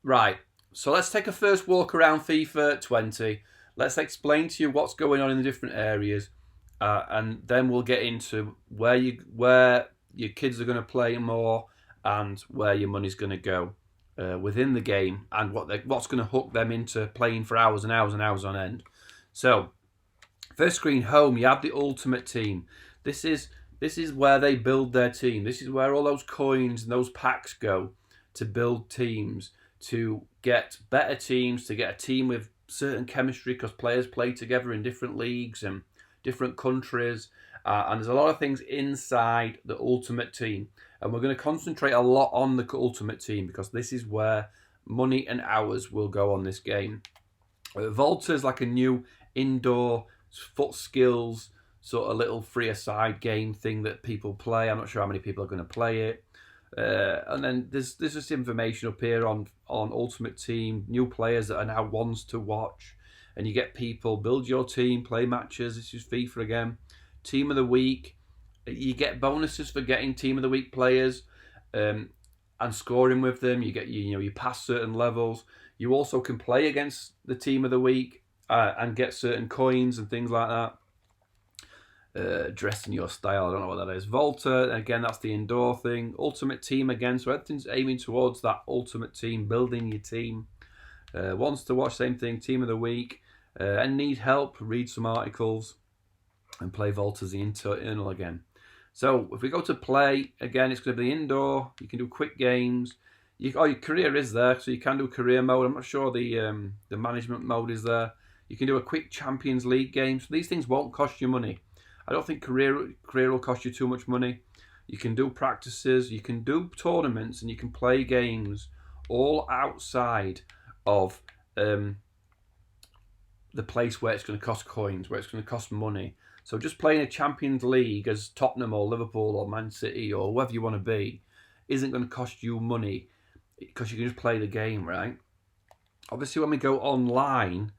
Right, so let's take a first walk around FIFA 20. Let's explain to you what's going on in the different areas, and then we'll get into where your kids are going to play more and where your money's going to go within the game, and what's going to hook them into playing for hours and hours and hours on end. So, first screen, home. You have the Ultimate Team. This is where they build their team. This is where all those coins and those packs go to build teams, to get better teams, to get a team with certain chemistry because players play together in different leagues and different countries. And there's a lot of things inside the Ultimate Team. And we're going to concentrate a lot on the Ultimate Team because this is where money and hours will go on this game. Volta is like a new indoor FUT skills sort of little free-a-side game thing that people play. I'm not sure how many people are going to play it. And then there's just information up here on Ultimate Team, new players that are now ones to watch. And you get people, build your team, play matches. This is FIFA again. Team of the Week. You get bonuses for getting Team of the Week players and scoring with them. You get you pass certain levels. You also can play against the Team of the Week and get certain coins and things like that. Dress in your style, I don't know what that is. Volta, again, that's the indoor thing. Ultimate Team again, so everything's aiming towards that Ultimate Team, building your team. Wants to watch, same thing, Team of the Week. And need help, read some articles and play Volta as the internal again. So if we go to play, again, it's going to be indoor. You can do quick games. Your career is there, so you can do career mode. I'm not sure the management mode is there. You can do a quick Champions League game. So these things won't cost you money. I don't think career will cost you too much money. You can do practices, you can do tournaments, and you can play games all outside of the place where it's going to cost coins, where it's going to cost money. So just playing a Champions League as Tottenham or Liverpool or Man City or whoever you want to be isn't going to cost you money because you can just play the game, right? Obviously, when we go online,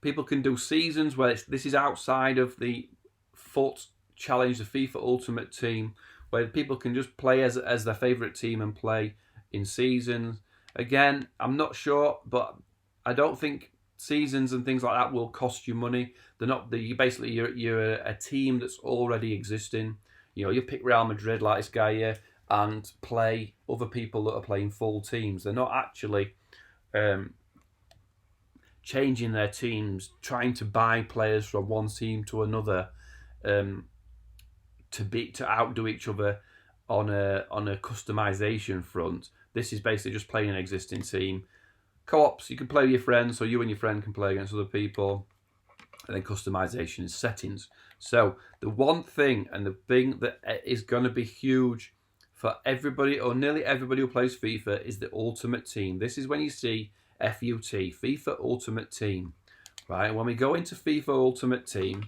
people can do seasons where this is outside of the FUT challenge, the FIFA Ultimate Team, where people can just play as their favourite team and play in seasons. Again, I'm not sure, but I don't think seasons and things like that will cost you money. They're not. You're a team that's already existing. You pick Real Madrid like this guy here and play other people that are playing full teams. They're not actually changing their teams, trying to buy players from one team to another, to outdo each other on a customization front. This is basically just playing an existing team. Co-ops, you can play with your friends, so you and your friend can play against other people. And then customization is settings. So the one thing, and the thing that is going to be huge for everybody, or nearly everybody who plays FIFA, is the Ultimate Team. This is when you see FUT, FIFA Ultimate Team. Right, when we go into FIFA Ultimate Team,